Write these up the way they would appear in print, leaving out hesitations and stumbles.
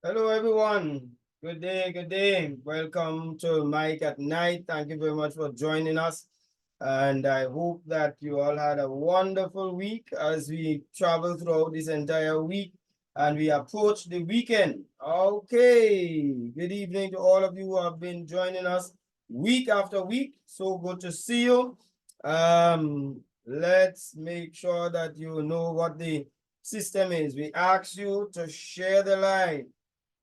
Hello, everyone. Good day, good day. Welcome to Mike at Night. Thank you very much for joining us. And I hope that you all had a wonderful week as we travel throughout this entire week and we approach the weekend. Okay. Good evening to all of you who have been joining us week after week. So good to see you. Let's make sure that you know what the system is. We ask you to share the live.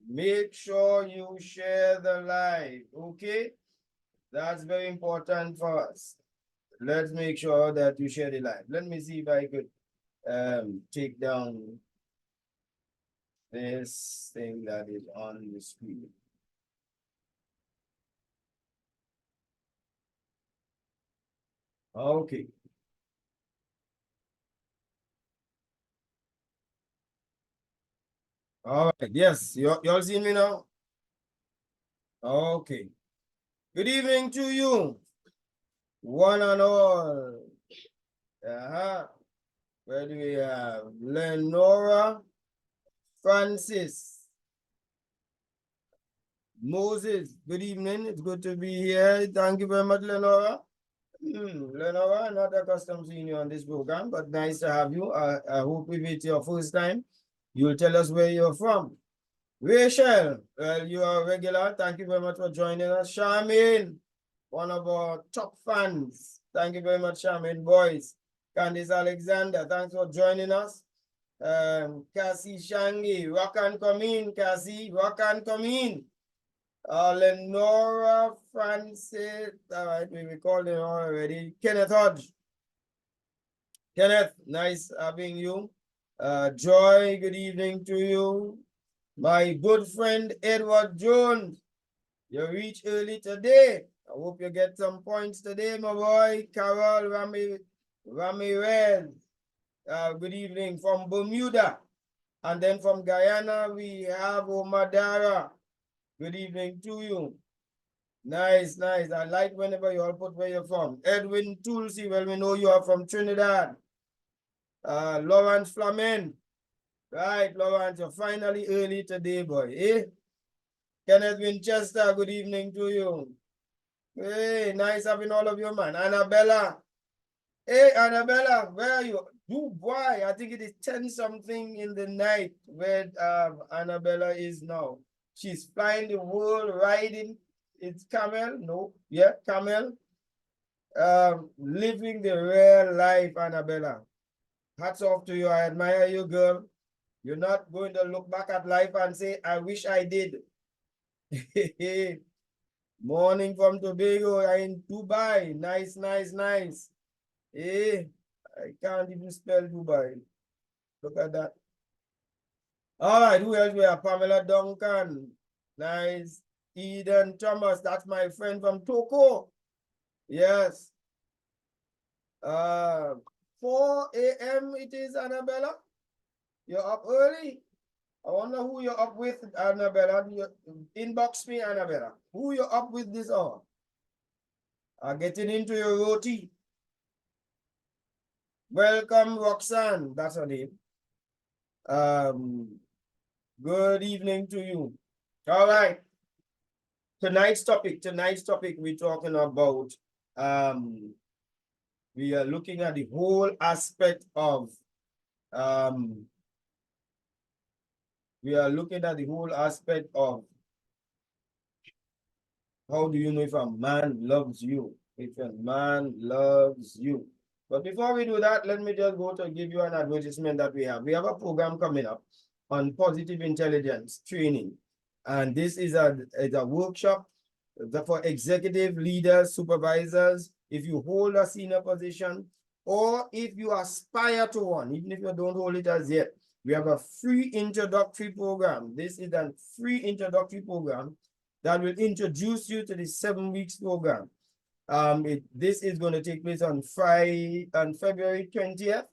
Make sure you share the live, okay? That's very important for us. Let's make sure that you share the live. Let me see if I could take down this thing that is on the screen. Okay. All right. Yes, you all see me now? Okay. Good evening to you, one and all. Where do we have Lenora Francis? Moses, good evening. It's good to be here. Thank you very much, Lenora. Lenora, not accustomed seeing you on this program, but nice to have you. I hope if it's your first time, you'll tell us where you're from. Rachel, well, you are a regular. Thank you very much for joining us. Charmaine, one of our top fans. Thank you very much, Charmaine, boys. Candice Alexander, thanks for joining us. Cassie Shangi, rock and come in, Cassie, rock and come in. Lenora Francis, all right, we called him already. Kenneth Hodge. Kenneth, nice having you. Joy, good evening to you. My good friend Edward Jones, you reached early today. I hope you get some points today, my boy. Carol Ramirez, good evening from Bermuda. And then from Guyana, we have Omadara. Good evening to you. Nice, nice. I like whenever you all put where you're from. Edwin Tulsi, well, we know you are from Trinidad. Lawrence Flamen. Right, Lawrence, you're finally early today, boy. Eh? Kenneth Winchester, good evening to you. Hey, nice having all of you, man. Annabella. Hey, Annabella, where are you? Dubai. I think it is 10 something in the night where Annabella is now. She's flying the world, riding it's camel. No, yeah, camel. Living the real life, Annabella. Hats off to you. I admire you, girl. You're not going to look back at life and say, I wish I did. Morning from Tobago. I'm in Dubai. Nice, nice, nice. Hey, I can't even spell Dubai. Look at that. All right, who else we have? Pamela Duncan. Nice. Eden Thomas. That's my friend from Toko. Yes. 4 a.m. it is, Annabella. You're up early. I wonder who you're up with, Annabella. Inbox me, Annabella. Who you're up with this hour? Getting into your roti. Welcome, Roxanne. That's her name. Good evening to you. All right. Tonight's topic, we're talking about, we are looking at the whole aspect of, how do you know if a man loves you? If a man loves you. But before we do that, let me just go to give you an advertisement that we have. We have a program coming up on positive intelligence training. And this is a workshop for executive leaders, supervisors, if you hold a senior position, or if you aspire to one, even if you don't hold it as yet. We have a free introductory program. This is a free introductory program that will introduce you to the 7 weeks program. This is going to take place on February 20th.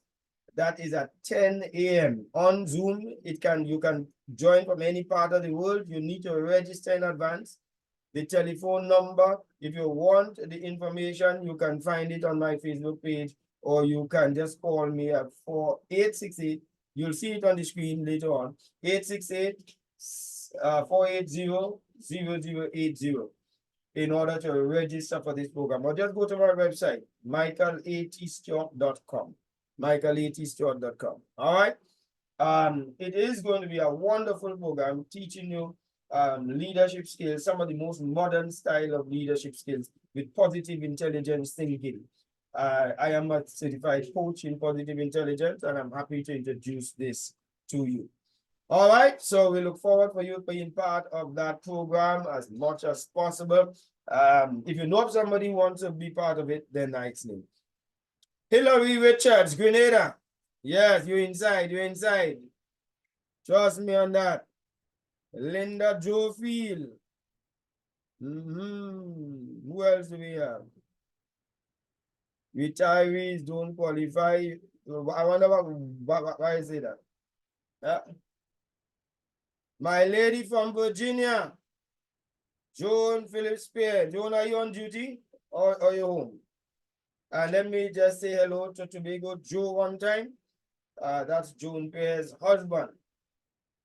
That is at 10 a.m. on Zoom. You can join from any part of the world. You need to register in advance. The telephone number, if you want the information, you can find it on my Facebook page, or you can just call me at 4868. You'll see it on the screen later on. 868 480-0080 in order to register for this program. Or just go to my website, michaelatstewart.com. michaelatstewart.com. All right. It is going to be a wonderful program teaching you leadership skills, some of the most modern style of leadership skills with positive intelligence thinking. I am a certified coach in positive intelligence, and I'm happy to introduce this to you. All right, so we look forward for you being part of that program as much as possible. If you know of somebody who wants to be part of it, then nice name. Hillary Richards, Grenada. Yes, you're inside, you're inside. Trust me on that. Linda Jofield. Who else do we have? Retirees don't qualify. I wonder why is it that? My lady from Virginia, Joan Phillips Spear. Joan, are you on duty or are you home? And let me just say hello to Tobago Joe one time. That's Joan Pierre's husband.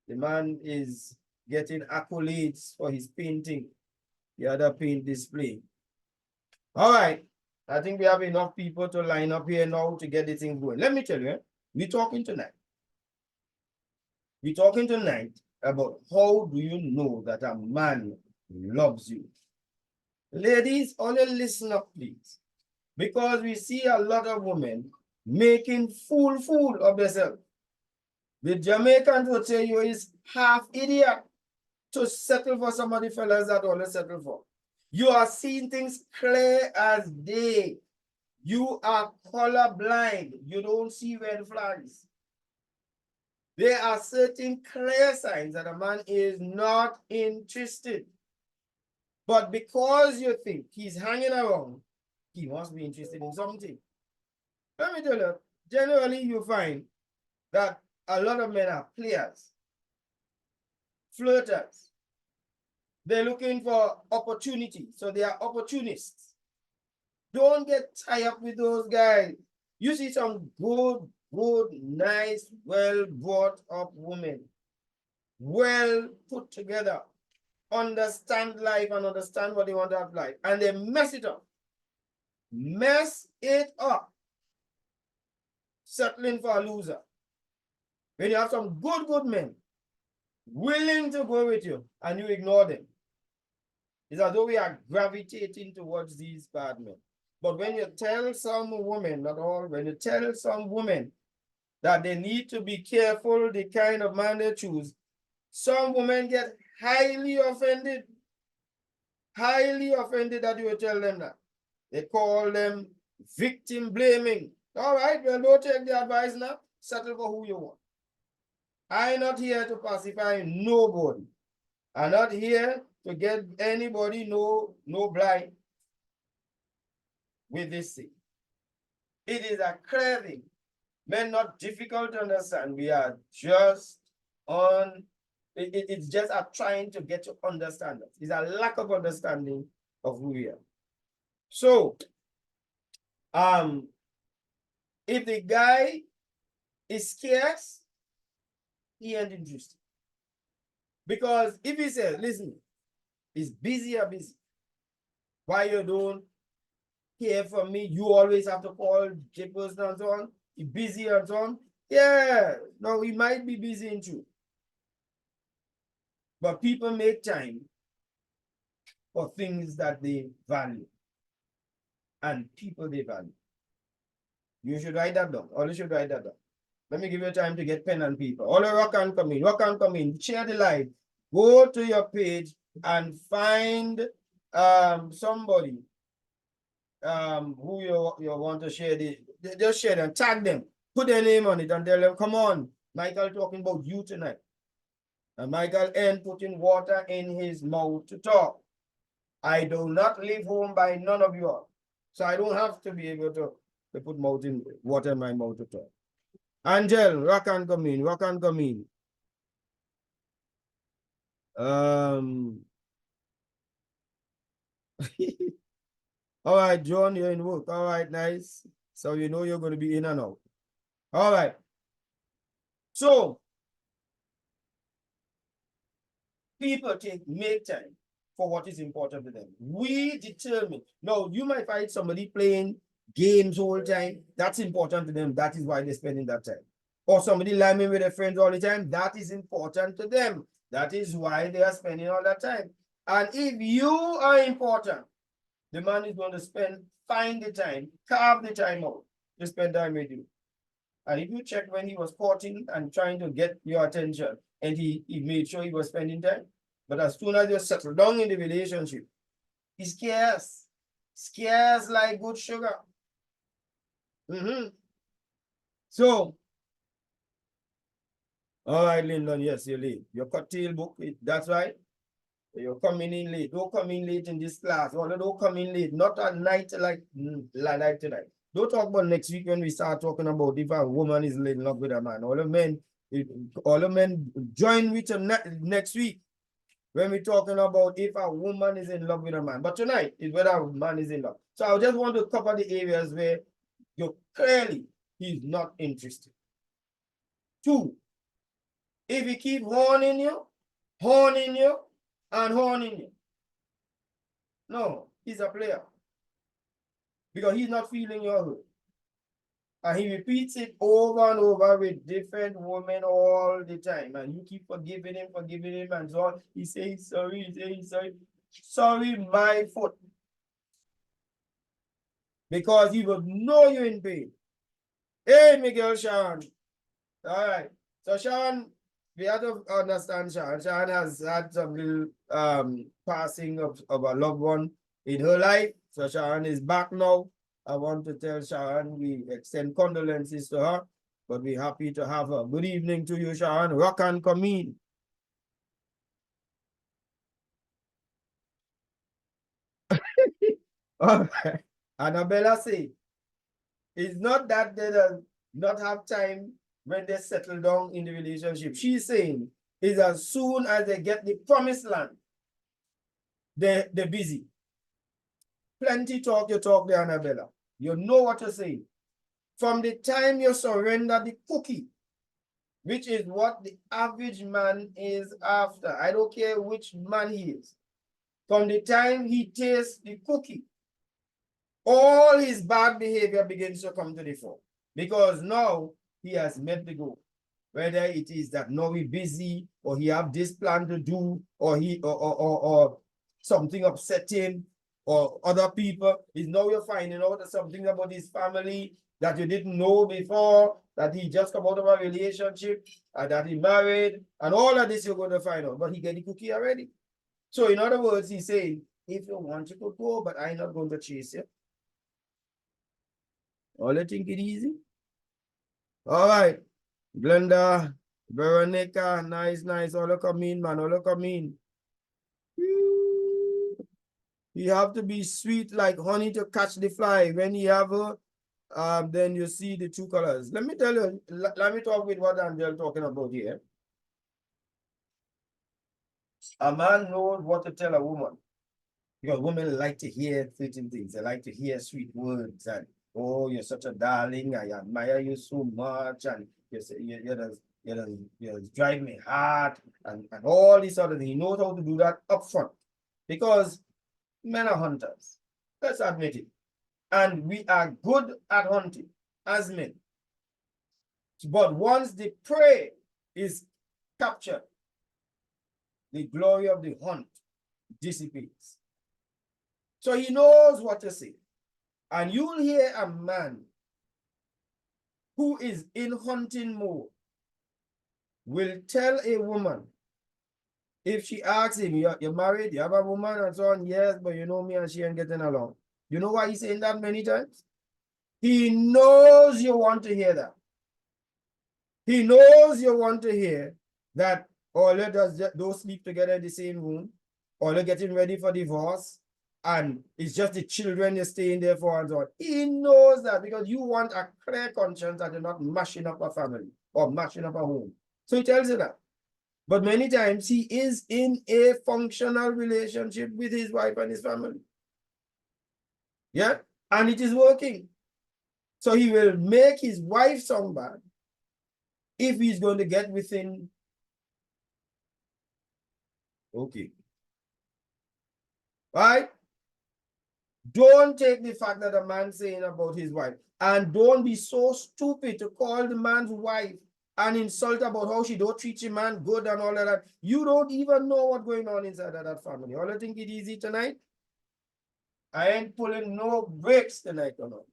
The man is getting accolades for his painting, the other paint display. All right. I think we have enough people to line up here now to get this thing going. Let me tell you, we're talking tonight. We're talking tonight about how do you know that a man loves you. Ladies, only listen up, please. Because we see a lot of women making fool of themselves. The Jamaicans would say you is half idiot to settle for some of the fellas that only settle for. You are seeing things clear as day. You are colorblind. You don't see red flags. There are certain clear signs that a man is not interested. But because you think he's hanging around, he must be interested in something. Let me tell you, generally you find that a lot of men are players, flirters. They're looking for opportunity, so they are opportunists. Don't get tied up with those guys. You see some good, nice, well brought up women, well put together, understand life and understand what they want to have life, and they mess it up. Mess it up. Settling for a loser. When you have some good men willing to go with you and you ignore them, it's as though we are gravitating towards these bad men. But when you tell some women, not all, when you tell some women that they need to be careful the kind of man they choose, some women get highly offended that you will tell them that. They call them victim blaming. All right, well, don't take the advice now. Settle for who you want. I'm not here to pacify nobody. I'm not here to get anybody no blind with this thing. It is a clear thing. Men, not difficult to understand. We are just on, it's just a trying to get to understand us. It's a lack of understanding of who we are. So, if the guy is scarce, he ain't interested. Because if he says, listen, he's busy. Why you don't hear from me? You always have to call J-person and so on. He's busy and so on. Yeah, no, he might be busy in truth. But people make time for things that they value. And people they value. You should write that down. All you should write that down. Let me give you time to get pen and paper. All the rock and come in. Share the live. Go to your page and find somebody who you want to share just share them, tag them, put their name on it and tell them, come on, Michael talking about you tonight. And Michael N putting water in his mouth to talk. I do not leave home by none of you all. So I don't have to be able to put water in my mouth to talk. Angel, rock and come in. All right, John, you're in work. All right, nice. So you know you're going to be in and out. All right. So People make time for what is important to them. We determine. Now, you might find somebody playing games all the time. That's important to them. That is why they're spending that time. Or somebody lying with their friends all the time. That is important to them. That is why they are spending all that time. And if you are important, the man is going to find the time, carve the time out to spend time with you. And if you check when he was courting and trying to get your attention, and he made sure he was spending time. But as soon as you settle down in the relationship, he's scarce. Scarce like good sugar. So, all right, Lyndon, yes, you're late. Your cocktail book, that's right. You're coming in late. Don't come in late in this class. Or don't come in late. Not at night like tonight. Don't talk about next week when we start talking about if a woman is in love with a man. All the men join with next week when we're talking about if a woman is in love with a man. But tonight is whether a man is in love. So I just want to cover the areas where you clearly he's not interested. 2, if he keep horning you, and horning you. No, he's a player. Because he's not feeling your hurt. And he repeats it over and over with different women all the time. And you keep forgiving him, and so on. He says sorry, sorry. Sorry, my foot. Because he would know you're in pain. Hey, Miguel Sharon. All right. So Sharon, we have to understand Sharon. Sharon has had some little passing of a loved one in her life. So Sharon is back now. I want to tell Sharon we extend condolences to her, but we're happy to have her. Good evening to you, Sharon. Rock and come in. All right. Annabella say, it's not that they do not have time when they settle down in the relationship. She's saying is as soon as they get the promised land, they're busy. Plenty talk, you talk there, Annabella. You know what to say. From the time you surrender the cookie, which is what the average man is after. I don't care which man he is. From the time he tastes the cookie, all his bad behavior begins to come to the fore. Because now he has met the goal. Whether it is that now he's busy, or he have this plan to do, or something upset him, or other people, is now you're finding out something about his family that you didn't know before, that he just come out of a relationship, and that he married, and all of this you're going to find out. But he get the cookie already. So in other words, he's saying, if you want, you could go, but I'm not going to chase you. All you think it easy? All right. Glenda, Veronica, nice. All you come in, man. All you come in. You have to be sweet like honey to catch the fly. When you have her, then you see the true colors. Let me tell you, let me talk with what I'm talking about here. A man knows what to tell a woman. Because women like to hear certain things. They like to hear sweet words and, oh, you're such a darling. I admire you so much. And you drive me hard and all these other things. He knows how to do that up front. Because men are hunters. Let's admit it. And we are good at hunting as men. But once the prey is captured, the glory of the hunt dissipates. So he knows what to say. And you'll hear a man who is in hunting mode will tell a woman, if she asks him, you're married, you have a woman and so on, yes, but you know me and she ain't getting along. You know why he's saying that many times? He knows you want to hear that. He knows you want to hear that all you don't sleep together in the same room, or you're getting ready for divorce, and it's just the children you're staying there for and so on. He knows that because you want a clear conscience that you're not mashing up a family or mashing up a home. So he tells you that. But many times he is in a functional relationship with his wife and his family. Yeah? And it is working. So he will make his wife sound bad if he's going to get within Okay. Right? Don't take the fact that a man saying about his wife, and don't be so stupid to call the man's wife and insult about how she don't treat your man good and all of that. You don't even know what's going on inside of that family. All I think it easy tonight. I ain't pulling no breaks tonight, or no.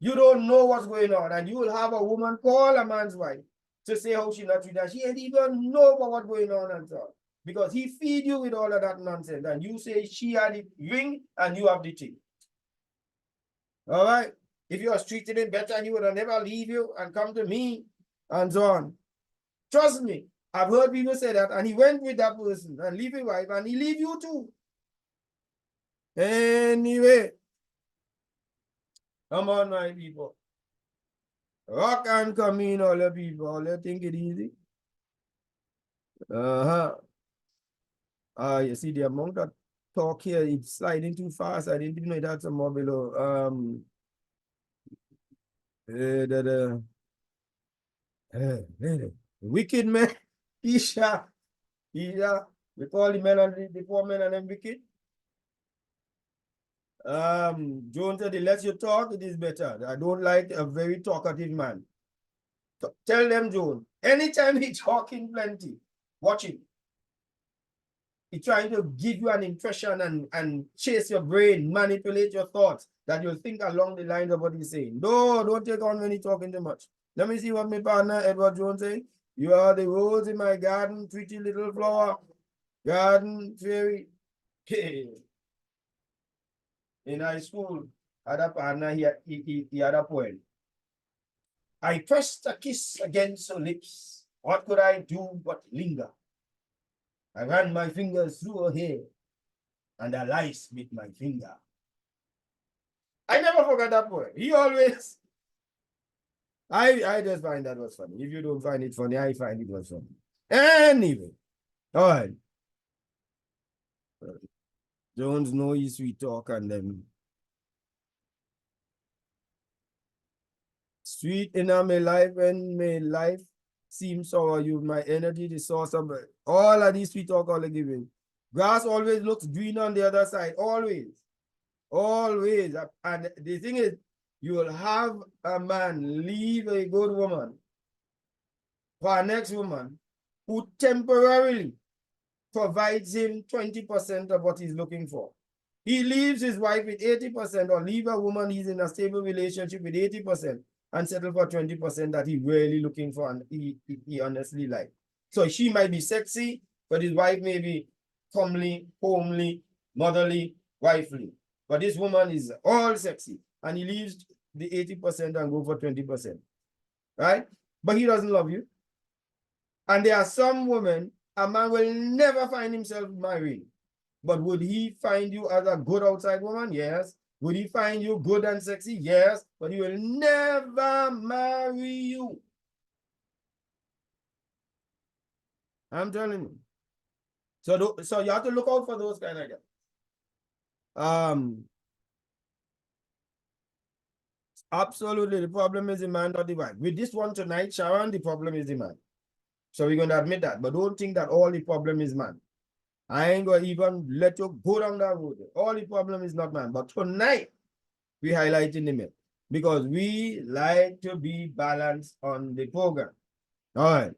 You don't know what's going on, and you will have a woman call a man's wife to say how she not treat her. She ain't even know about what's going on and so. Because he feed you with all of that nonsense, and you say she had the ring and you have the thing. All right. If you was treating him better, he would have never leave you and come to me and so on. Trust me, I've heard people say that, and he went with that person and leave his wife, and he leave you too. Anyway, come on, my people. Rock and come in, all the people. All you think it easy? Uh-huh. You see the amount of talk here, it's sliding too fast. I didn't even know that's a more below. The wicked man, Isha, we call the men and the poor men and them wicked. Jones said, the less you talk, it is better. I don't like a very talkative man. Tell them, Jones, anytime he's talking plenty, watch him. He's trying to give you an impression and chase your brain, manipulate your thoughts, that you'll think along the lines of what he's saying. No, don't take on when he's talking too much. Let me see what my partner Edward Jones saying. You are the rose in my garden, pretty little flower, garden fairy. In high school, had a partner, he had a poem. I pressed a kiss against her lips. What could I do but linger? I ran my fingers through her hair, and a lice bit my finger. I never forgot that poem. He always, I just find that was funny. If you don't find it funny, I find it was funny. Anyway, all right. Jones know his sweet talk and them. Sweet in my life when my life seems sour, you my energy, the source of all of these sweet talk all I giving. Grass always looks green on the other side. Always. Always. And the thing is, you will have a man leave a good woman for a next woman who temporarily provides him 20% of what he's looking for. He leaves his wife with 80% or leave a woman he's in a stable relationship with 80% and settle for 20% that he really looking for and he honestly like. So she might be sexy, but his wife may be comely, homely, motherly, wifely. But this woman is all sexy and he leaves the 80% and go for 20%. Right? But he doesn't love you. And there are some women, a man will never find himself married. But would he find you as a good outside woman? Yes. Would he find you good and sexy? Yes. But he will never marry you. I'm telling you. So you have to look out for those kind of guys. Absolutely. The problem is the man, not the wife. With this one tonight, Sharon, the problem is the man. So we're going to admit that. But don't think that all the problem is man. I ain't going to even let you go down that road. All the problem is not man. But tonight, we highlighting the men. Because we like to be balanced on the program. All right.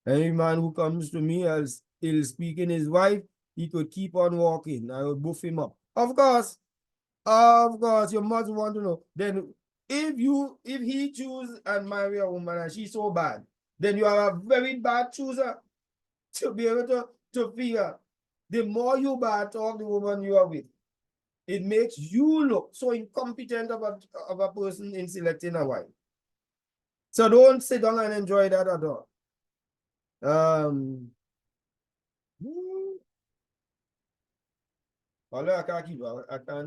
Any man who comes to me as ill speaking his wife, he could keep on walking. I will buff him up. Of course, you must want to know. Then if he choose and marry a woman and she's so bad, then you are a very bad chooser to be able to figure. The more you bad talk the woman you are with, it makes you look so incompetent of a person in selecting a wife. So don't sit down and enjoy that at all. Although I can't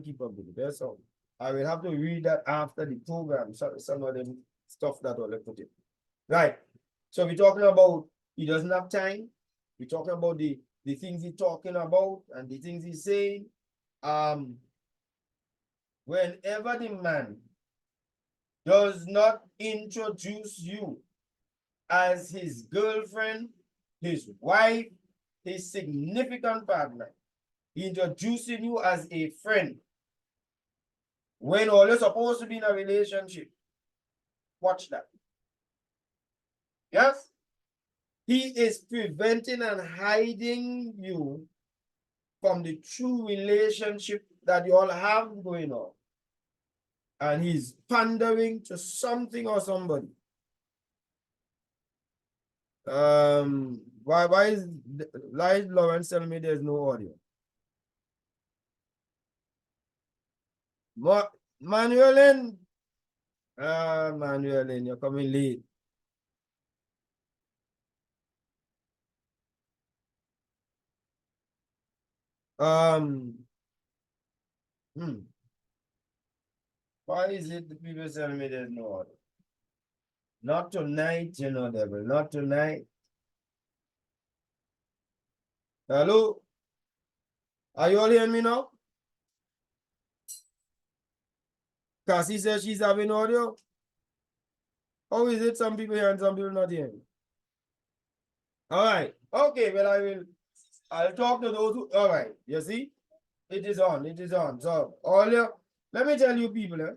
keep up with it. That's all. I will have to read that after the program. Some of them stuff that all put in. Right. So we're talking about he doesn't have time. We're talking about the things he's talking about and the things he's saying. Whenever the man does not introduce you as his girlfriend, his wife, his significant partner. He introducing you as a friend. When all you're supposed to be in a relationship. Watch that. Yes? He is preventing and hiding you from the true relationship that you all have going on. And he's pandering to something or somebody. Why is Lawrence telling me there's no audio? Manuelin, Manuelin, you're coming late. Why is it the people telling me there's no audio? Not tonight, you know, devil. Not tonight. Hello? Are you all hearing me now? Cassie says she's having audio. How is it some people here and some people not hearing? All right. Okay, well, I'll talk to those who, all right. You see? It is on. It is on. So, let me tell you people,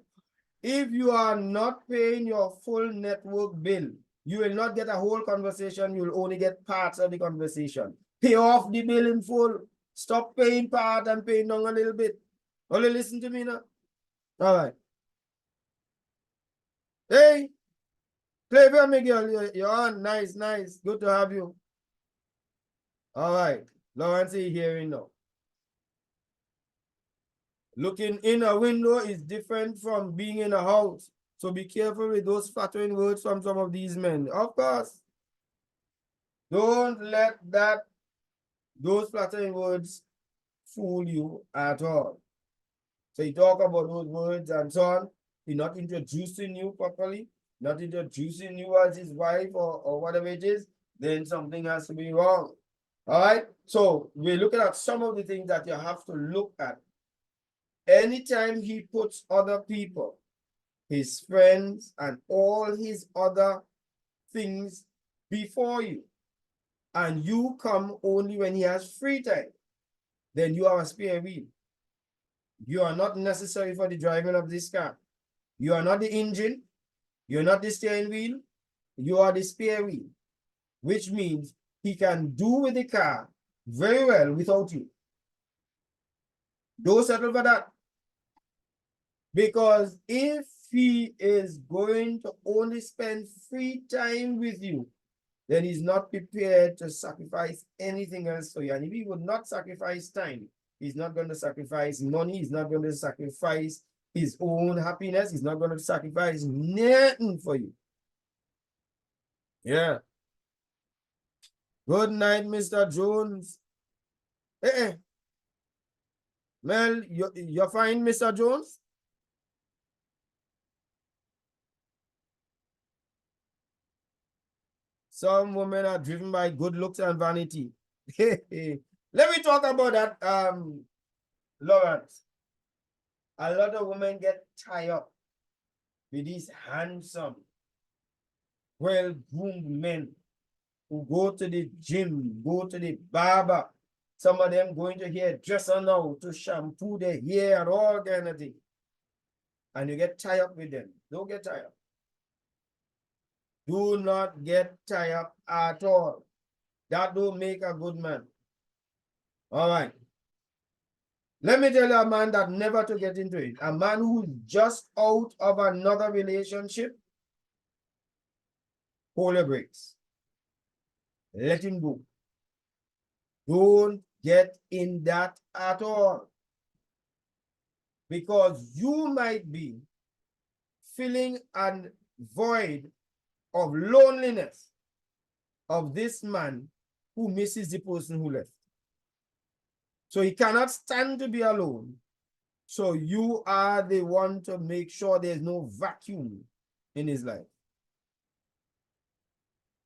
if you are not paying your full network bill, you will not get a whole conversation. You will only get parts of the conversation. Pay off the bill in full. Stop paying part and paying down a little bit. Only listen to me now. All right. Hey, Flavor Miguel, you're on. Nice, nice. Good to have you. All right. Lawrence is hearing now. Looking in a window is different from being in a house. So be careful with those flattering words from some of these men. Of course. Don't let those flattering words fool you at all. So you talk about those words and so on. He's not introducing you properly, not introducing you as his wife or whatever it is, then something has to be wrong. All right. So we're looking at some of the things that you have to look at. Anytime he puts other people, his friends, and all his other things before you, and you come only when he has free time, then you are a spare wheel. You are not necessary for the driving of this car. You are not the engine. You're not the steering wheel. You are the spare wheel, which means he can do with the car very well without you. Don't settle for that. Because if he is going to only spend free time with you, then he's not prepared to sacrifice anything else for you. And if he would not sacrifice time, he's not going to sacrifice money. He's not going to sacrifice his own happiness. He's not going to sacrifice nothing for you. Yeah. Good night, Mr. Jones. Hey, Mel, you're fine, Mr. Jones? Some women are driven by good looks and vanity. Let me talk about that, Lawrence. A lot of women get tied up with these handsome, well-groomed men who go to the gym, go to the barber. Some of them going to hairdresser now to shampoo their hair and all kind of thing. And you get tied up with them. Don't get tired up. Do not get tied up at all. That don't make a good man. All right. Let me tell you a man that never to get into it. A man who's just out of another relationship. Hold your brakes. Let him go. Don't get in that at all. Because you might be filling a void of loneliness of this man who misses the person who left. So he cannot stand to be alone. So you are the one to make sure there's no vacuum in his life.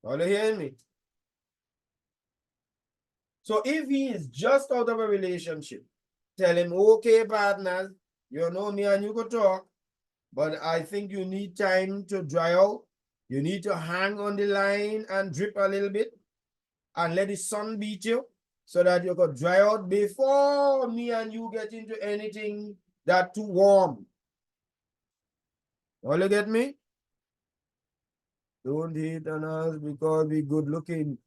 Are you hearing me? So if he is just out of a relationship, tell him, okay, partners, you know me and you could talk, but I think you need time to dry out. You need to hang on the line and drip a little bit and let the sun beat you. so that you could dry out before me and you get into anything that too warm. All you get me? Don't hate on us because we good looking.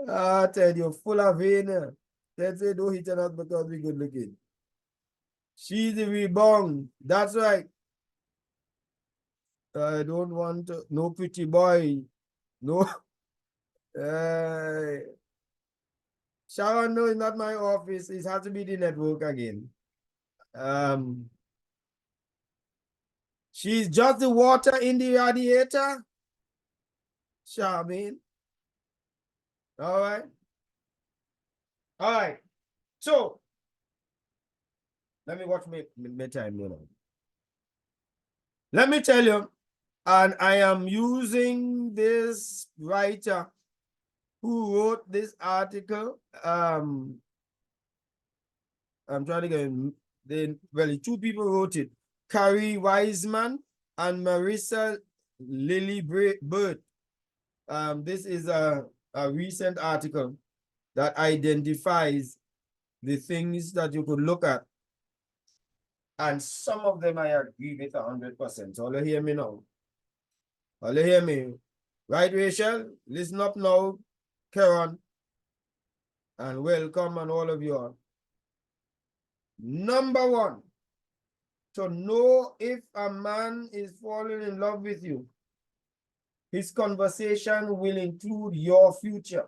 I tell you, full of vein. They say don't hate on us because we good looking. She's the rebound. That's right. I don't want no pretty boy. No. Sharon, no, it's not my office. It has to be the network again. She's just the water in the radiator. Charmaine. All right. All right. So, let me watch my time, you know. Let me tell you, and I am using this writer who wrote this article. I'm trying to get well, two people wrote it. Carrie Wiseman and Marissa Lily Bird. This is a recent article that identifies the things that you could look at. And some of them I agree with 100%. So you hear me now. All you hear me. Right, Rachel? Listen up now, Karen. And welcome and all of you all. Number one, to know if a man is falling in love with you, his conversation will include your future.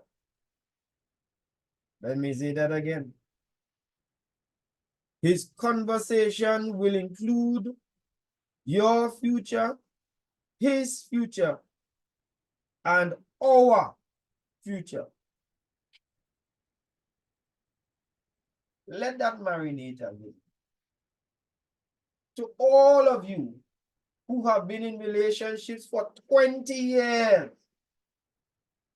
Let me say that again. His conversation will include your future, his future, and our future. Let that marinate a bit. To all of you who have been in relationships for 20 years,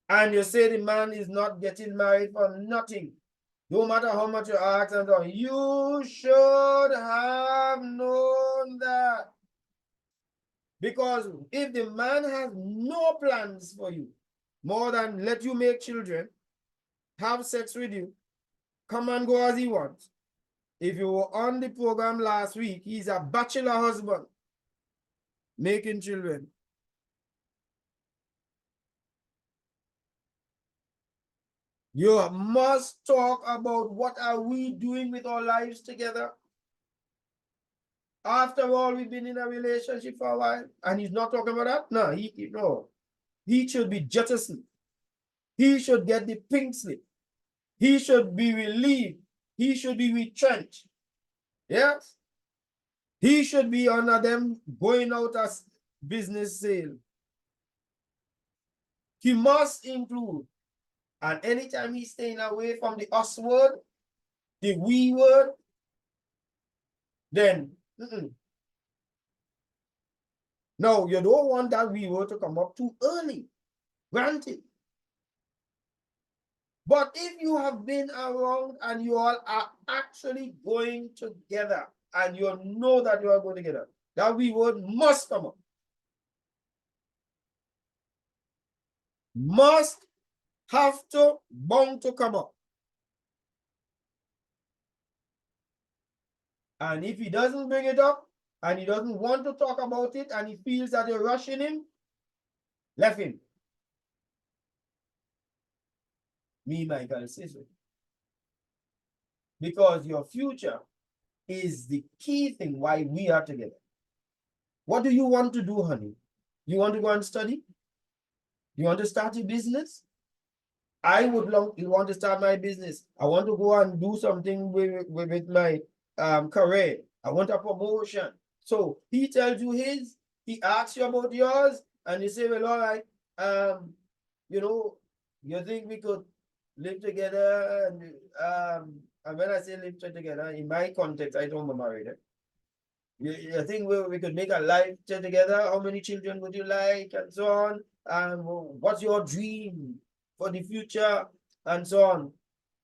and you say the man is not getting married for nothing, no matter how much you ask and so, you should have known that. Because if the man has no plans for you, more than let you make children, have sex with you, come and go as he wants. If you were on the program last week, he's a bachelor husband, making children. You must talk about what are we doing with our lives together. After all, we've been in a relationship for a while, and he's not talking about that. No, he should be jettisoned. He should get the pink slip. He should be relieved. He should be retrenched. Yes? He should be under them going out as business sale. He must include, and anytime he's staying away from the us word, the we word, then no, you don't want that we word to come up too early. Granted. But if you have been around and you all are actually going together and you know that you are going together, that we word must come up. Must have to, bound to come up. And if he doesn't bring it up and he doesn't want to talk about it and he feels that you're rushing him, left him. Me, Michael, say so. Because your future is the key thing why we are together. What do you want to do, honey? You want to go and study? You want to start a business? I would want to start my business. I want to go and do something with my career. I want a promotion. So he tells you his, he asks you about yours, and you say, well, all right, you know, you think we could live together? And when I say live together, in my context, I don't want to marry them. You think we could make a life together? How many children would you like? And so on. What's your dream for the future? And so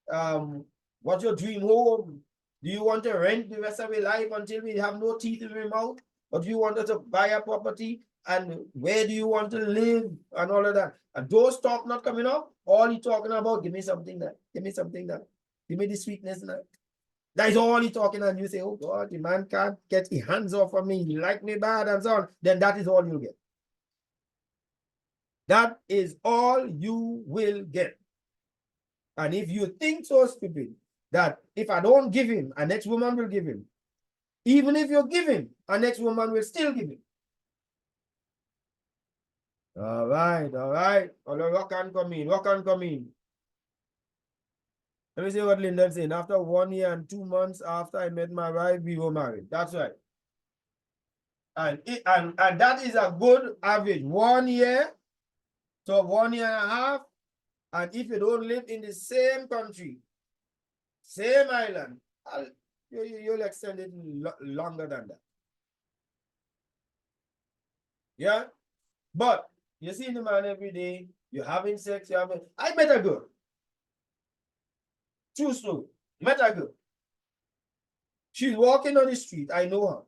on. What's your dream home? Do you want to rent the rest of your life until we have no teeth in your mouth? Or do you want us to buy a property and where do you want to live and all of that. And those talk not coming up, all he talking about, give me something that, give me something that, give me the sweetness that. That is all he talking, and you say, oh God, the man can't get his hands off of me, he like me bad and so on. Then that is all you get. That is all you will get. And if you think so stupid that if I don't give him, a next woman will give him. Even if you give him, a next woman will still give him. All right, all right. What can come in? What can come in? Let me see what Linda's saying. After 1 year and 2 months after I met my wife, we were married. That's right. And that is a good average. 1 year to 1 year and a half. And if you don't live in the same country, same island, you'll extend it longer than that. Yeah? But you see the man every day, you're having sex, I met a girl. True story. Met a girl. She's walking on the street. I know her.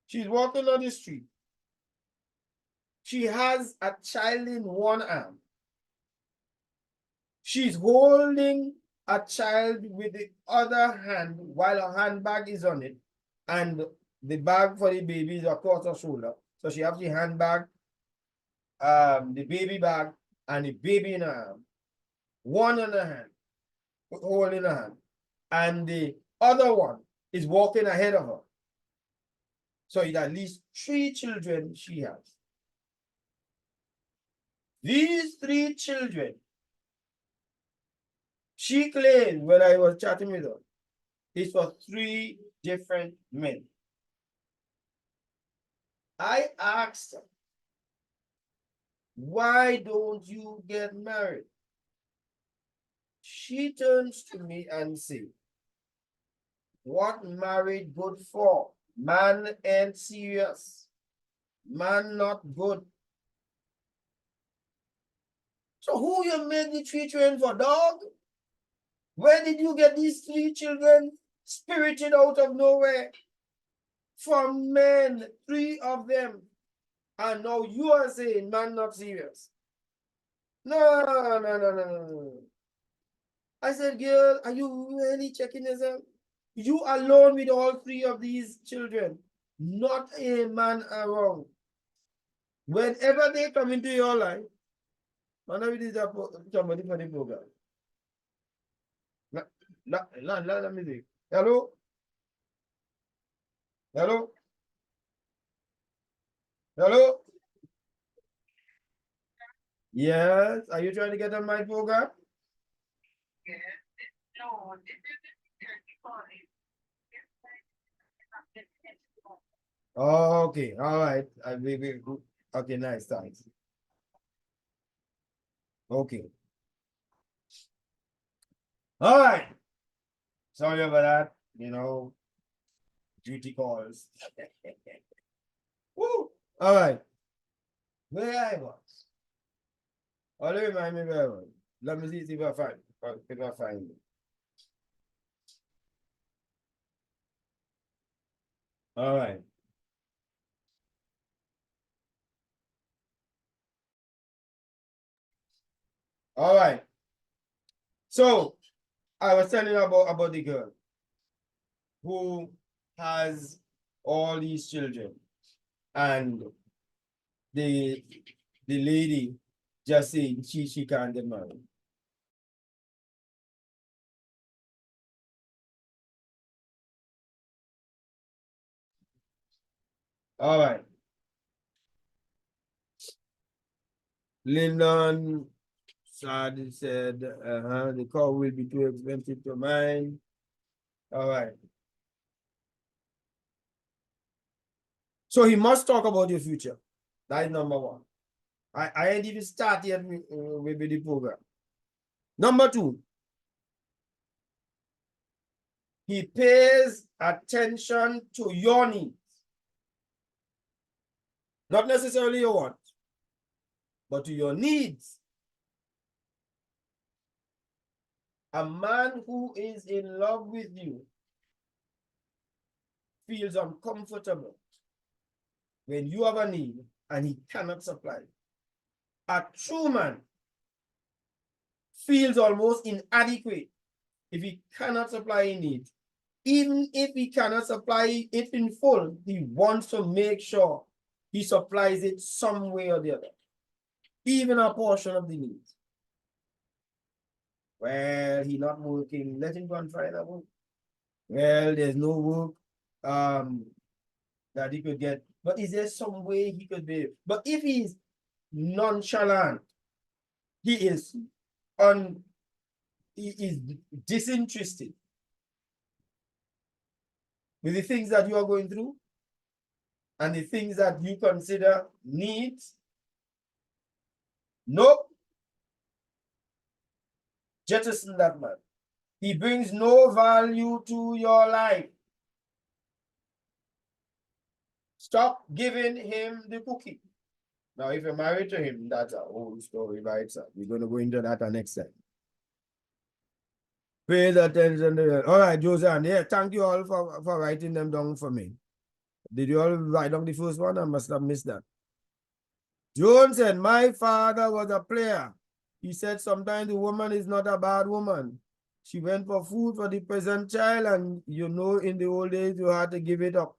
She's walking on the street. She has a child in one arm. She's holding a child with the other hand while her handbag is on it. And the bag for the baby is across her shoulder. So she has the handbag, the baby bag, and the baby in her arm. One in her hand, holding her hand. And the other one is walking ahead of her. So it's at least 3 children she has. These 3 children, she claimed when I was chatting with her, is for 3 different men. I asked her, why don't you get married? She turns to me and says, what married good for? Man ain't serious. Man not good. So who you make the 3 children for, dog? Where did you get these 3 children spirited out of nowhere? From men, 3 of them. And now you are saying man not serious. No. I said, girl, are you really checking yourself? You alone with all 3 of these children. Not a man around. Whenever they come into your life, whenever it is somebody for the program. Let me see. Hello? Hello? Hello? Yes. Are you trying to get on my program? No. Oh, okay. All right. Okay, nice. Thanks. Okay. All right. Sorry about that. Duty calls. Woo! All right. Where I was. Oh, let me remind me where I was. Let me see if I find it. All right. All right. So I was telling you about the girl who has all these children, and the lady just saying she can't get married. All right. Lyndon Sad said, the car will be too expensive to mine. All right. So he must talk about your future. That is number 1. I ain't even started yet with the program. Number 2, he pays attention to your needs. Not necessarily your wants, but to your needs. A man who is in love with you feels uncomfortable when you have a need and he cannot supply. A true man feels almost inadequate if he cannot supply a need. Even if he cannot supply it in full, he wants to make sure he supplies it some way or the other, even a portion of the need. Well, he not working, let him go and find a work. Well, there's no work that he could get. But is there some way he could be? But if he's nonchalant, he is disinterested with the things that you are going through and the things that you consider needs. Nope. Jettison that man. He brings no value to your life. Stop giving him the cookie. Now, if you're married to him, that's a whole story by itself. We're going to go into that next time. Pay attention to that. All right, Joseanne. Yeah, thank you all for writing them down for me. Did you all write down the first one? I must have missed that. Joan said, my father was a player. He said sometimes the woman is not a bad woman. She went for food for the present child, and you know, in the old days, you had to give it up.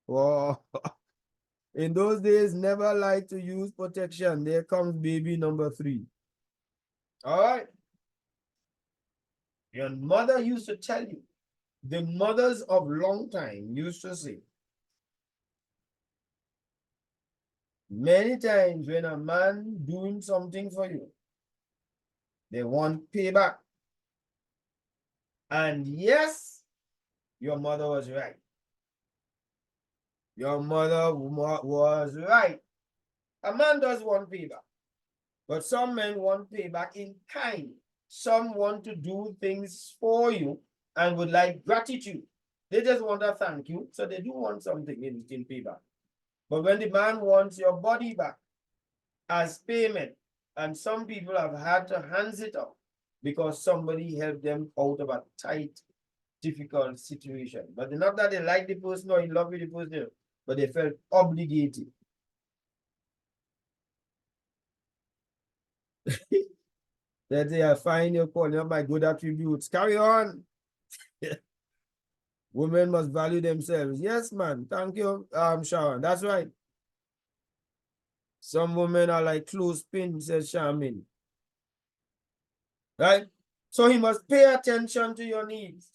Oh. In those days, never like to use protection. There comes baby number 3. All right. Your mother used to tell you, the mothers of long time used to say, many times when a man doing something for you, they want payback. And yes, your mother was right. Your mother was right. A man does want payback. But some men want payback in kind. Some want to do things for you and would like gratitude. They just want a thank you. So they do want something in payback. But when the man wants your body back as payment, and some people have had to hands it up because somebody helped them out of a tight, difficult situation. But not that they like the person or in love with the person, but they felt obligated. That they are fine, you're calling up my good attributes. Carry on. Women must value themselves. Yes, man. Thank you, Sharon. That's right. Some women are like clothespin, says Charmin. Right? So he must pay attention to your needs.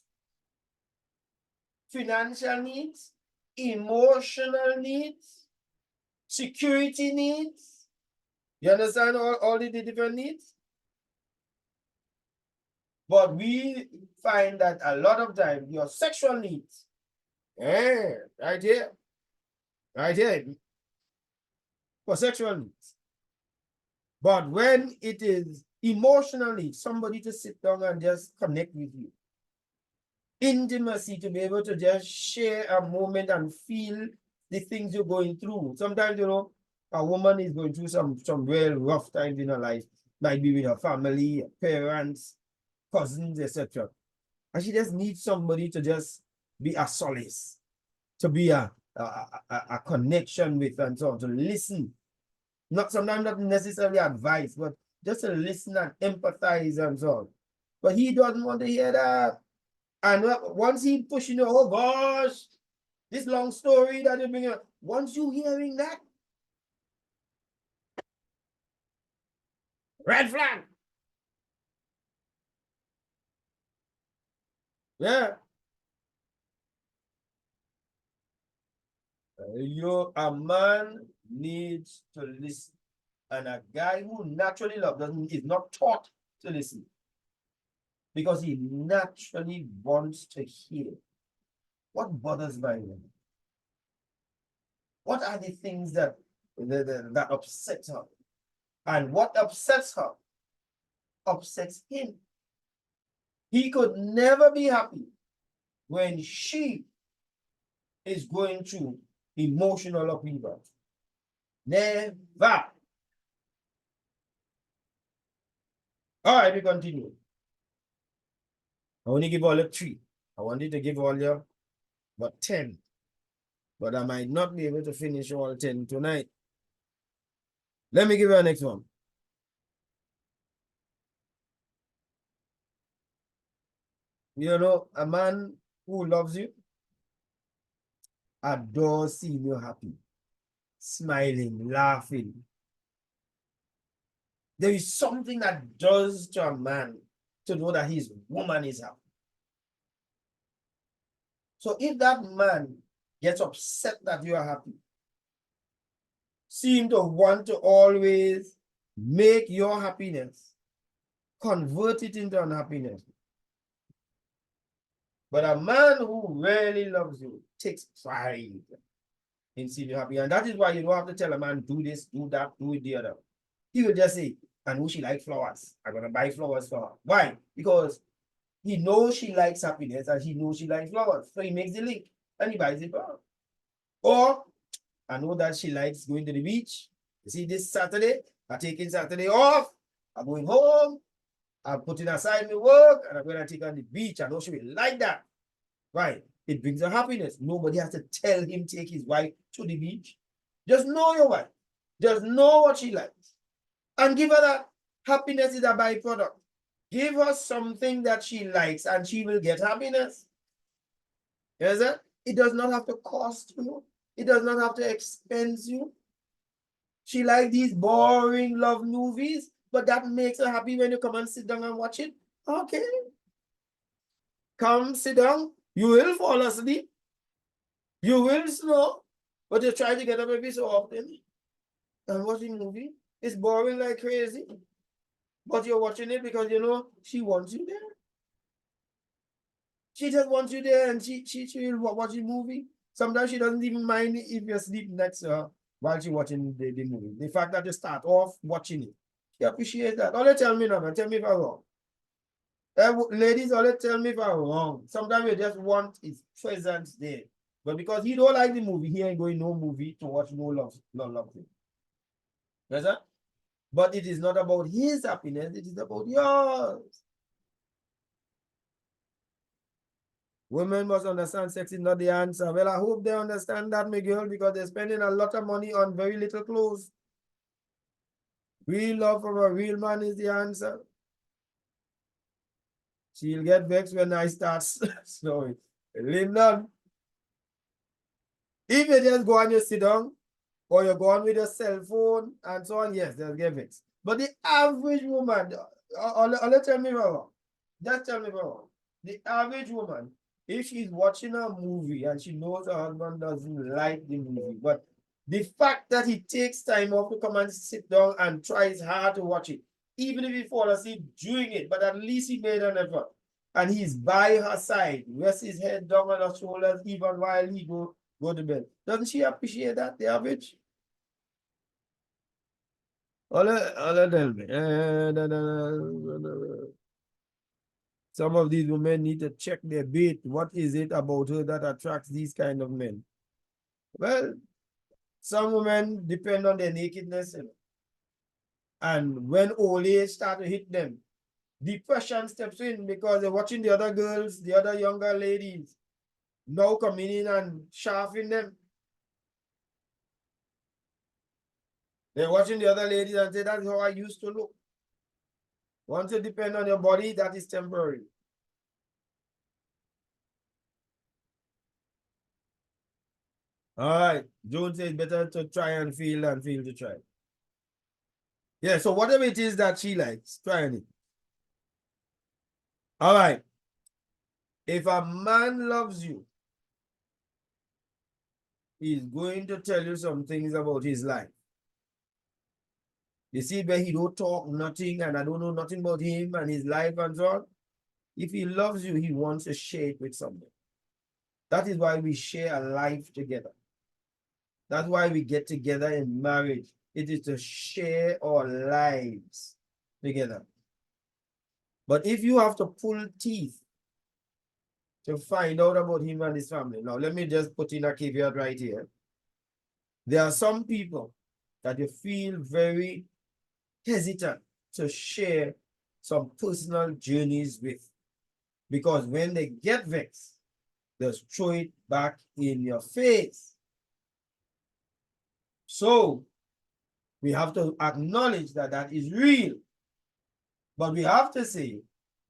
Financial needs, emotional needs, security needs. You understand all the different needs? But we find that a lot of time your sexual needs, right here, for sexual needs. But when it is emotionally, somebody to sit down and just connect with you, intimacy, to be able to just share a moment and feel the things you're going through. Sometimes, you know, a woman is going through some real rough times in her life, might be with her family, her parents, cousins, etc. And she just needs somebody to just be a solace, to be a connection with, and so on, to listen. Not sometimes not necessarily advice, but just to listen and empathize and so on. But he doesn't want to hear that. And once he pushing you, oh gosh, this long story that you bring up, once you hearing that, red flag. Yeah. A man needs to listen. And a guy who naturally loves is not taught to listen. Because he naturally wants to hear. What bothers my woman? What are the things that upset her? And what upsets her upsets him. He could never be happy when she is going through emotional upheaval. Never. All right, we continue. I only give all you 3. I want you to give all you but 10. but I might not be able to finish all 10 tonight. Let me give you the next one. You know, a man who loves you adores seeing you happy, smiling, laughing. There is something that does to a man to know that his woman is happy. So if that man gets upset that you are happy, seem to want to always make your happiness, convert it into unhappiness. But a man who really loves you takes pride in seeing you happy. And that is why you don't have to tell a man, do this, do that, do it the other. He will just say, I know she likes flowers. I'm going to buy flowers for her. Why? Because he knows she likes happiness and he knows she likes flowers. So he makes the link and he buys it for her. Or I know that she likes going to the beach. You see, this Saturday, I'm taking Saturday off. I'm going home. I'm putting aside my work and I'm going to take her on the beach. I know she will like that. Right? It brings her happiness. Nobody has to tell him take his wife to the beach. Just know your wife. Just know what she likes. And give her that. Happiness is a byproduct. Give her something that she likes and she will get happiness. Is it? It does not have to cost you. It does not have to expense you. She likes these boring love movies, but that makes her happy when you come and sit down and watch it. Okay. Come sit down. You will fall asleep. You will snore. But you try to get up every so often and watch the movie. It's boring like crazy. But you're watching it because you know she wants you there. She just wants you there and she will watch the movie. Sometimes she doesn't even mind if you sleep next to her while she's watching the movie. The fact that you start off watching it. She appreciates that. All they tell me now, man, tell me if I'm wrong. Ladies, all they tell me if I'm wrong. Sometimes you just want his presence there. But because he don't like the movie, he ain't going no movie to watch no love thing. Yes, sir? But it is not about his happiness, it is about yours. Women must understand sex is not the answer. Well, I hope they understand that, my girl, because they're spending a lot of money on very little clothes. Real love from a real man is the answer. She'll get vexed when I start snoring. Lyndon, if you just go and you sit down, or you go on with your cell phone and so on, yes, they'll get vexed. But the average woman, I'll tell me wrong. Just tell me wrong. The average woman, if she's watching a movie and she knows her husband doesn't like the movie, but the fact that he takes time off to come and sit down and tries hard to watch it, even if he falls asleep doing it, but at least he made an effort. And he's by her side, rests his head down on her shoulders, even while he go to bed. Doesn't she appreciate that, the average? All tell me. Some of these women need to check their bait. What is it about her that attracts these kind of men? Well, some women depend on their nakedness. And when old age start to hit them, depression steps in because they're watching the other girls, the other younger ladies, now coming in and shafting them. They're watching the other ladies and say, that's how I used to look. Once you depend on your body, that is temporary. All right. Joan says better to try and feel than feel to try. Yeah, so whatever it is that she likes, try it. All right. If a man loves you, he's going to tell you some things about his life. You see, where he don't talk nothing and I don't know nothing about him and his life and so on. If he loves you, he wants to share it with someone. That is why we share a life together. That's why we get together in marriage. It is to share our lives together. But if you have to pull teeth to find out about him and his family, now let me just put in a caveat right here. There are some people that you feel very hesitant to share some personal journeys with. Because when they get vexed, they'll throw it back in your face. So we have to acknowledge that that is real. But we have to say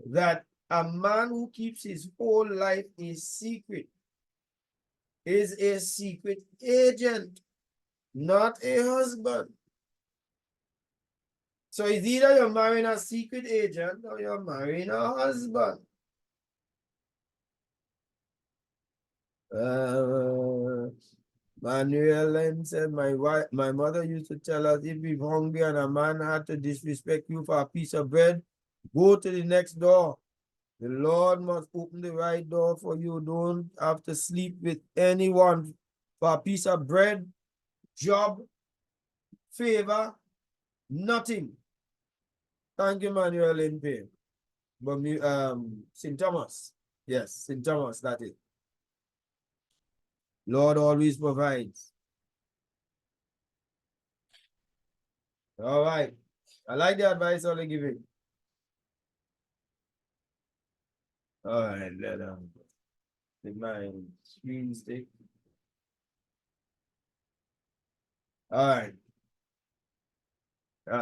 that a man who keeps his whole life a secret is a secret agent, not a husband. So it's either you're marrying a secret agent or you're marrying a husband. Manuel Len said, my mother used to tell us, if you're hungry and a man had to disrespect you for a piece of bread, go to the next door. The Lord must open the right door for you. Don't have to sleep with anyone for a piece of bread, job, favor, nothing. Thank you, Manuel Len Payne. But St. Thomas. Yes, St. Thomas, that is. Lord always provides. All right. I like the advice Ollie giving. All right, let my screen stick. All right.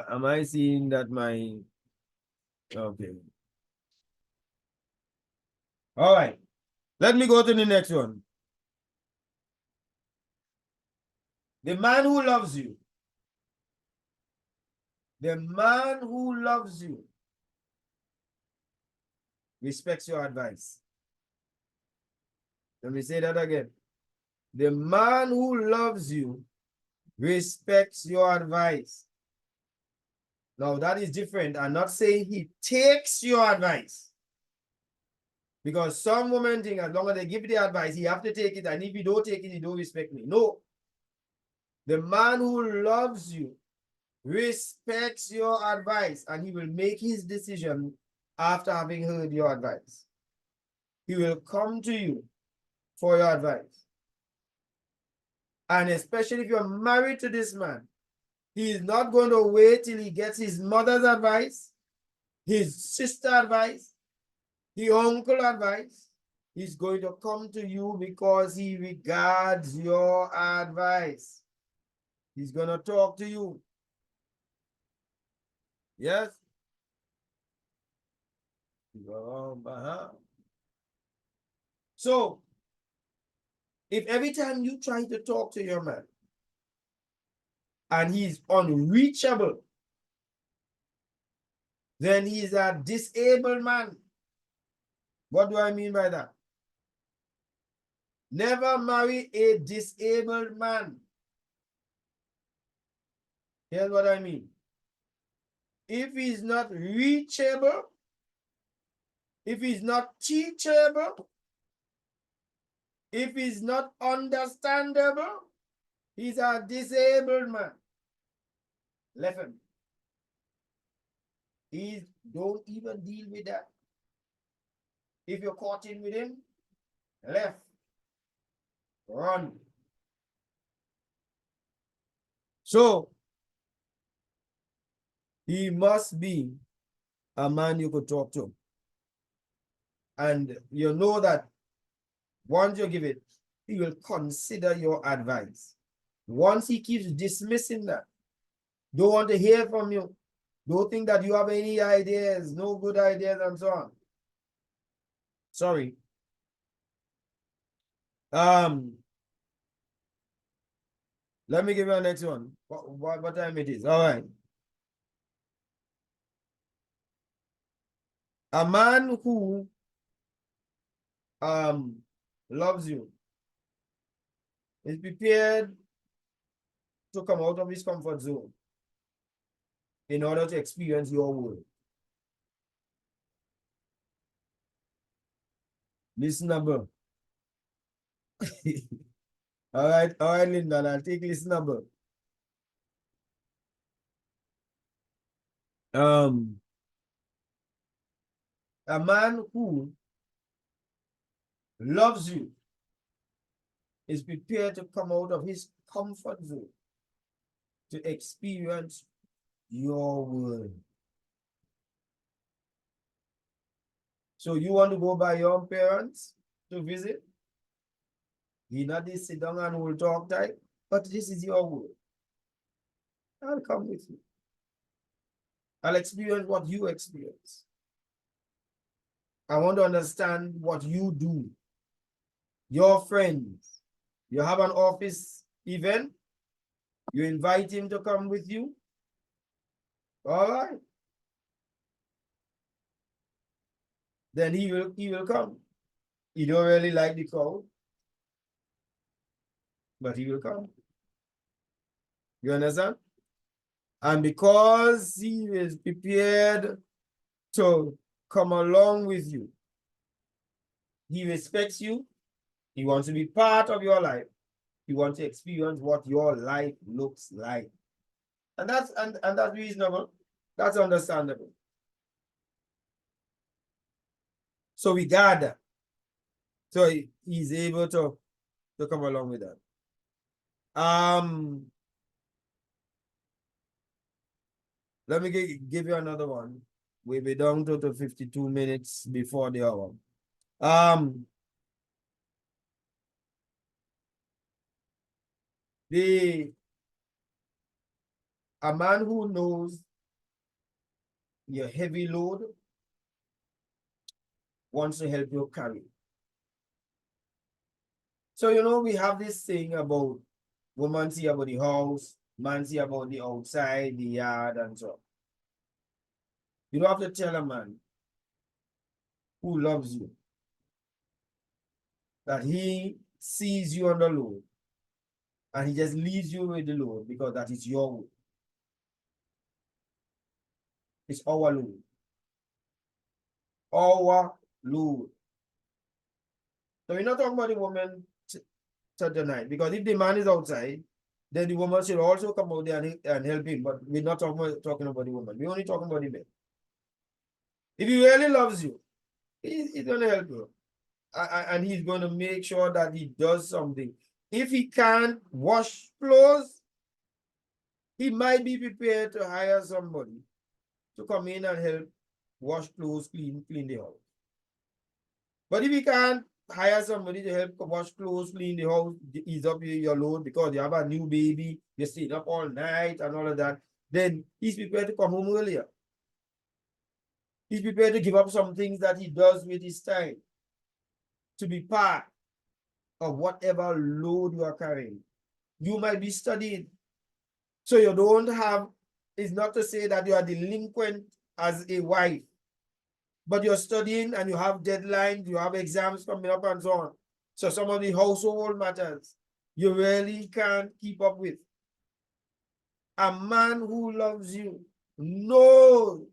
Am I seeing that my okay? All right. Let me go to the next one. The man who loves you. The man who loves you respects your advice. Let me say that again. The man who loves you respects your advice. Now, that is different. I'm not saying he takes your advice. Because some women think as long as they give the advice, he have to take it. And if you don't take it, you don't respect me. No. The man who loves you respects your advice, and he will make his decision after having heard your advice. He will come to you for your advice. And especially if you're married to this man, he is not going to wait till he gets his mother's advice, his sister advice, the uncle advice. He's going to come to you because he regards your advice. He's going to talk to you. Yes? So, if every time you try to talk to your man and he's unreachable, then he's a disabled man. What do I mean by that? Never marry a disabled man. Here's what I mean. If he's not reachable, if he's not teachable, if he's not understandable, he's a disabled man. Left him. Don't even deal with that. If you're caught in with him, left. Run. So, he must be a man you could talk to. And you know that once you give it, he will consider your advice. Once he keeps dismissing that, don't want to hear from you, don't think that you have any ideas, no good ideas, and so on. Sorry. Let me give you a next one. What time it is? All right. A man who loves you is prepared to come out of his comfort zone in order to experience your world. Listenable. All right, Linda, I'll take listenable. A man who loves you is prepared to come out of his comfort zone to experience your world. So you want to go by your parents to visit? He not this sit down and will talk type, but this is your world. I'll come with you. I'll experience what you experience. I want to understand what you do. Your friends. You have an office event. You invite him to come with you. All right. Then he will come. He don't really like the crowd, but he will come. You understand? And because he is prepared to come along with you, he respects you. He wants to be part of your life. He wants to experience what your life looks like. And that's reasonable. That's understandable. So we gather. So he's able to come along with that. Let me give you another one. We'll be down to 52 minutes before the hour. A man who knows your heavy load wants to help you carry. So, we have this thing about woman see about the house, man see about the outside, the yard, and so on. You don't have to tell a man who loves you that he sees you on the load and he just leaves you with the load because that is your load. It's our load. Our load. So we're not talking about the woman tonight, because if the man is outside, then the woman should also come out there and help him. But we're not talking about the woman. We're only talking about the man. If he really loves you, he's going to help you. And he's going to make sure that he does something. If he can't wash clothes, he might be prepared to hire somebody to come in and help wash clothes, clean the house. But if he can't hire somebody to help wash clothes, clean the house, ease up your load because you have a new baby, you're staying up all night and all of that, then he's prepared to come home earlier. He's prepared to give up some things that he does with his time to be part of whatever load you are carrying. You might be studying. So you don't have, it's not to say that you are delinquent as a wife, but you're studying and you have deadlines, you have exams coming up and so on. So some of the household matters you really can't keep up with. A man who loves you knows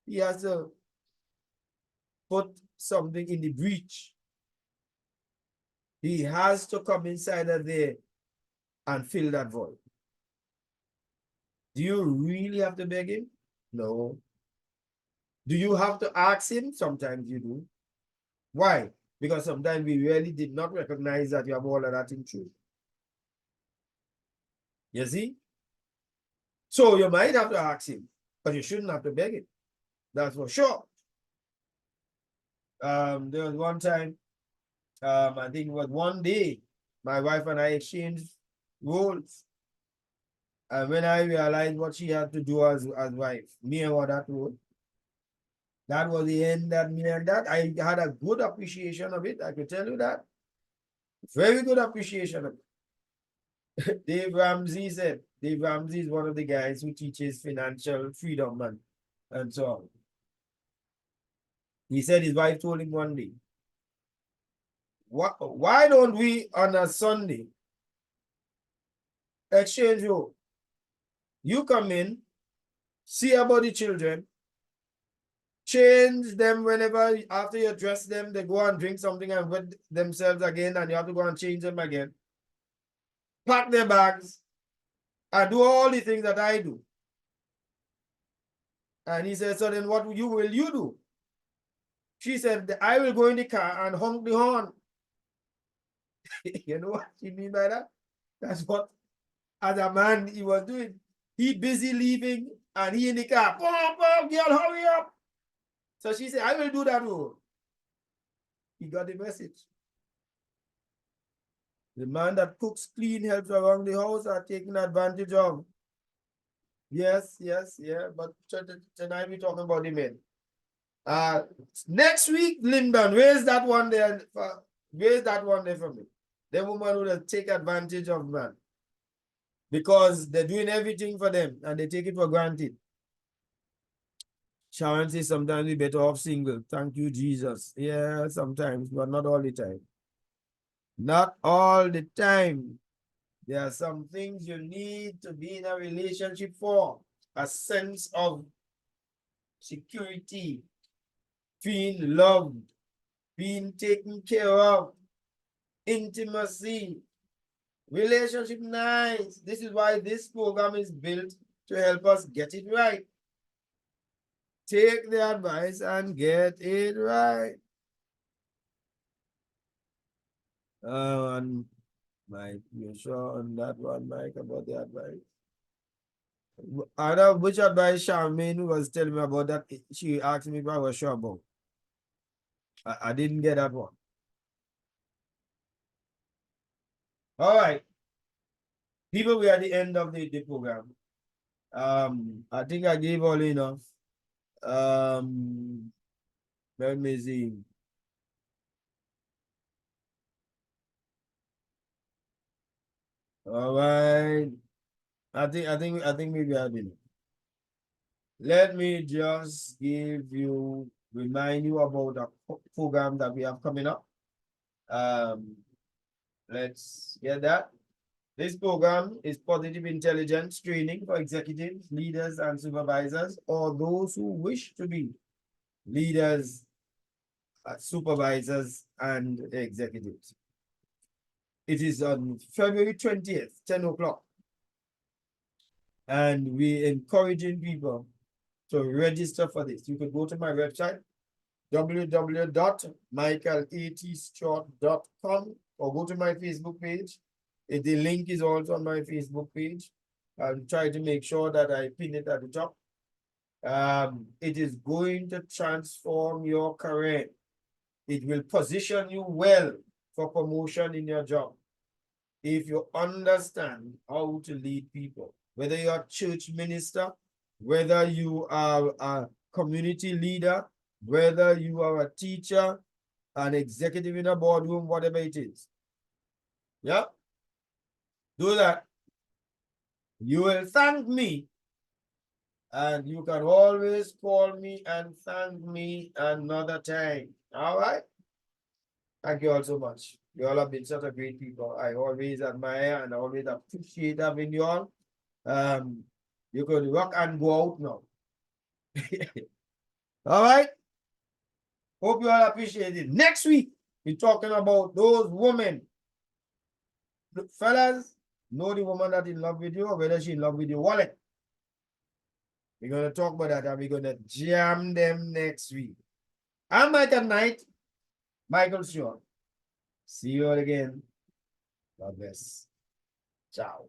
he has to put something in the breach. He has to come inside of there and fill that void. Do you really have to beg him? No. Do you have to ask him? Sometimes you do. Why? Because sometimes we really did not recognize that you have all of that in truth. You see? So you might have to ask him, but you shouldn't have to beg him. That's for sure. There was one time, I think it was one day, my wife and I exchanged roles. And when I realized what she had to do as wife, me and what that role, that was the end that me and that. I had a good appreciation of it. I could tell you that. Very good appreciation of it. Dave Ramsey is one of the guys who teaches financial freedom and so on. He said his wife told him one day, why don't we on a Sunday exchange role? You come in, see about the children, change them whenever after you dress them, they go and drink something and wet themselves again, and you have to go and change them again. Pack their bags and do all the things that I do. And he said, so then what will you do? She said, I will go in the car and honk the horn. You know what she mean by that? That's what, as a man, he was doing. He busy leaving and he in the car. Boom, boom, girl, hurry up. So she said, I will do that role. He got the message. The man that cooks clean, helps around the house are taken advantage of. Yes, yes, yeah. But tonight we're talking about the men. Uh, Next week, Lyndon, where's that one there? Where's that one there for me? The woman who will take advantage of man because they're doing everything for them and they take it for granted. Sharon says sometimes we better off single. Thank you, Jesus. Yeah, sometimes, but not all the time. Not all the time. There are some things you need to be in a relationship for. A sense of security, being loved, being taken care of, intimacy, relationship nice. This is why this program is built to help us get it right. Take the advice and get it right. And Mike, you sure on that one, Mike, about the advice? I know which advice Charmaine was telling me about that. She asked me if I was sure about. I didn't get that one. All right. People, we are at the end of the program. I think I gave all enough. Let me see. All right. I think maybe I did. Let me just remind you about the program that we have coming up. Um, let's get that. This program is positive intelligence training for executives, leaders, and supervisors, or those who wish to be leaders, supervisors, and executives. It is on February 20th, 10 o'clock. And we encouraging people to register for this. You could go to my website, www.michaelatstewart.com, or go to my Facebook page. The link is also on my Facebook page. I'll try to make sure that I pin it at the top. It is going to transform your career. It will position you well for promotion in your job. If you understand how to lead people, whether you're a church minister, whether you are a community leader, whether you are a teacher, an executive in a boardroom, whatever it is. Yeah, do that. You will thank me, and you can always call me and thank me another time. All right. Thank you all so much. You all have been such a great people. I always admire and always appreciate having you all. You could rock and go out now. All right. Hope you all appreciate it. Next week, we're talking about those women. Look, fellas, know the woman that in love with you or whether she in love with your wallet. We're going to talk about that and we're going to jam them next week. I'm Michael Knight, Michael Shaw. See you all again. God bless. Ciao.